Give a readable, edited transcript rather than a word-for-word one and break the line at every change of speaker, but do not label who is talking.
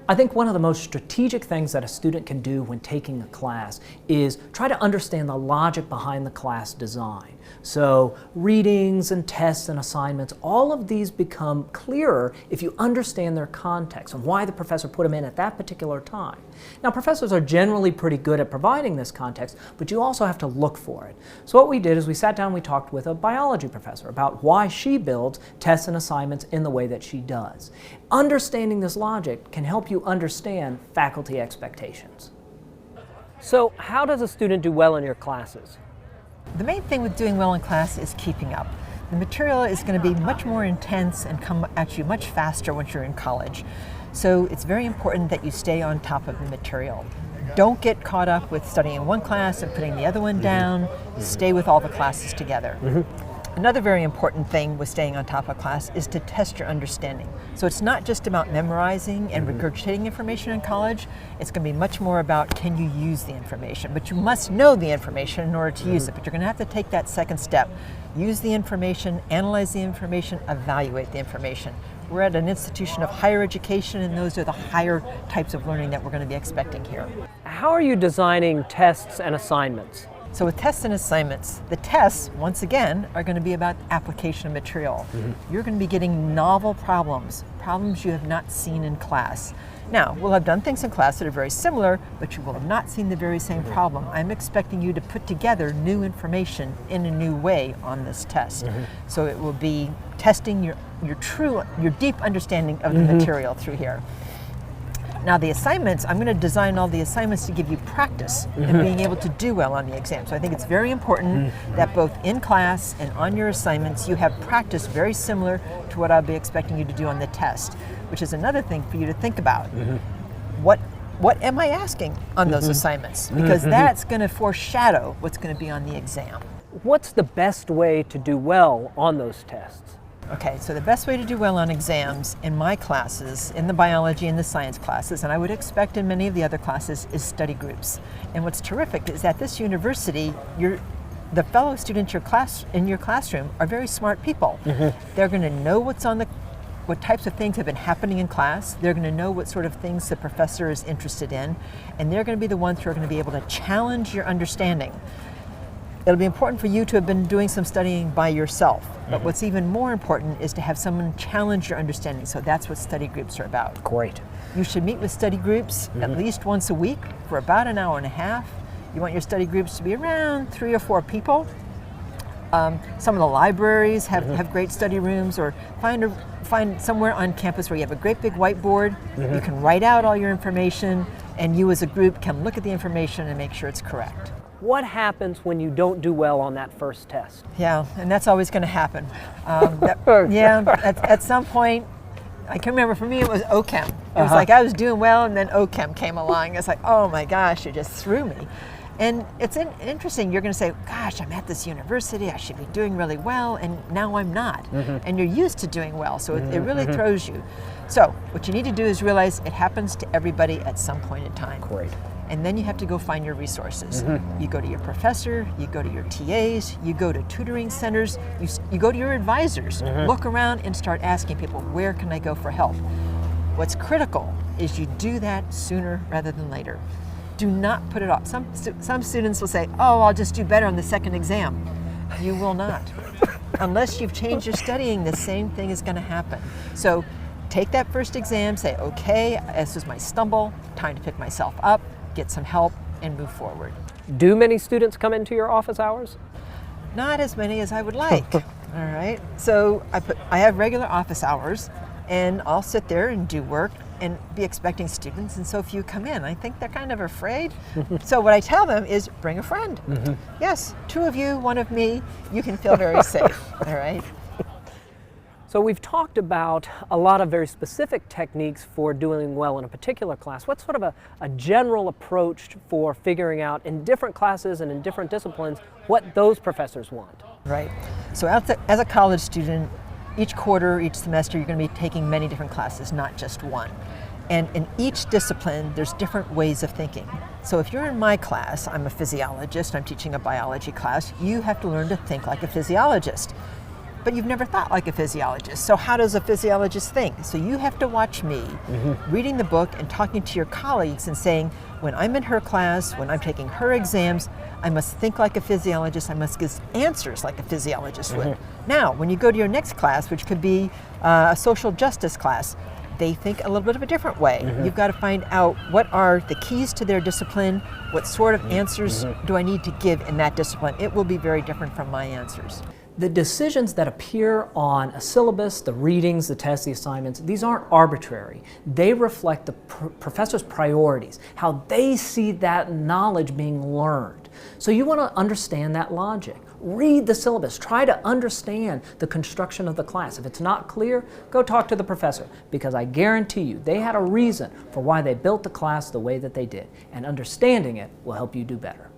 I think one of the most strategic things that a student can do when taking a class is try to understand the logic behind the class design. So readings and tests and assignments, all of these become clearer if you understand their context and why the professor put them in at that particular time. Now, professors are generally pretty good at providing this context, but you also have to look for it. So what we did is we sat down and we talked with a biology professor about why she builds tests and assignments in the way that she does. Understanding this logic can help you understand faculty expectations.
So how does a student do well in your classes?
The main thing with doing well in class is keeping up. The material is going to be much more intense and come at you much faster once you're in college. So it's very important that you stay on top of the material. Don't get caught up with studying one class and putting the other one down. Stay with all the classes together. Another very important thing with staying on top of class is to test your understanding. So it's not just about memorizing and regurgitating information in college. It's going to be much more about, can you use the information? But you must know the information in order to use it. But you're going to have to take that second step. Use the information, analyze the information, evaluate the information. We're at an institution of higher education, and those are the higher types of learning that we're going to be expecting here.
How are you designing tests and assignments?
So with tests and assignments, the tests, once again, are going to be about application of material. You're going to be getting novel problems you have not seen in class. Now, we'll have done things in class that are very similar, but you will have not seen the very same problem. I'm expecting you to put together new information in a new way on this test. So it will be testing your deep understanding of the material through here. Now the assignments, I'm going to design all the assignments to give you practice in being able to do well on the exam. So I think it's very important that both in class and on your assignments you have practice very similar to what I'll be expecting you to do on the test, which is another thing for you to think about. What am I asking on those assignments? Because that's going to foreshadow what's going to be on the exam.
What's the best way to do well on those tests?
Okay, so the best way to do well on exams in my classes, in the biology and the science classes, and I would expect in many of the other classes, is study groups. And what's terrific is at this university, the fellow students in your classroom are very smart people. They're going to know what types of things have been happening in class. They're going to know what sort of things the professor is interested in, and they're going to be the ones who are going to be able to challenge your understanding. It'll be important for you to have been doing some studying by yourself, but what's even more important is to have someone challenge your understanding. So that's what study groups are about.
Great.
You should meet with study groups at least once a week for about an hour and a half. You want your study groups to be around 3 or 4 people. Some of the libraries have great study rooms, or find somewhere on campus where you have a great big whiteboard. You can write out all your information, and you as a group can look at the information and make sure it's correct.
What happens when you don't do well on that first test?
Yeah, and that's always going to happen. At some point, I can remember for me it was OChem. It was like I was doing well, and then OChem came along. It's like, oh my gosh, you just threw me. And it's interesting, you're going to say, gosh, I'm at this university, I should be doing really well, and now I'm not. And you're used to doing well, so it really throws you. So what you need to do is realize it happens to everybody at some point in time.
Great.
And then you have to go find your resources. You go to your professor, you go to your TAs, you go to tutoring centers, you go to your advisors. Look around and start asking people, where can I go for help? What's critical is you do that sooner rather than later. Do not put it off. Some students will say, oh, I'll just do better on the second exam. You will not. Unless you've changed your studying, the same thing is going to happen. So take that first exam, say, okay, this is my stumble, time to pick myself up, get some help, and move forward.
Do many students come into your office hours?
Not as many as I would like. All right. So I have regular office hours, and I'll sit there and do work and be expecting students, and so few come in. I think they're kind of afraid. So what I tell them is, bring a friend. Yes, 2 of you, 1 of me, you can feel very safe. All right.
So we've talked about a lot of very specific techniques for doing well in a particular class. What's sort of a general approach for figuring out in different classes and in different disciplines what those professors want?
Right. So as a college student, each quarter, each semester, you're going to be taking many different classes, not just one. And in each discipline, there's different ways of thinking. So if you're in my class, I'm a physiologist, I'm teaching a biology class, you have to learn to think like a physiologist. but you've never thought like a physiologist. So how does a physiologist think? So you have to watch me reading the book and talking to your colleagues and saying, when I'm in her class, when I'm taking her exams, I must think like a physiologist, I must give answers like a physiologist would. Now, when you go to your next class, which could be a social justice class, they think a little bit of a different way. You've got to find out what are the keys to their discipline, what sort of answers do I need to give in that discipline. It will be very different from my answers.
The decisions that appear on a syllabus, the readings, the tests, the assignments, these aren't arbitrary. They reflect the professor's priorities, how they see that knowledge being learned. So you want to understand that logic. Read the syllabus. Try to understand the construction of the class. If it's not clear, go talk to the professor, because I guarantee you they had a reason for why they built the class the way that they did, and understanding it will help you do better.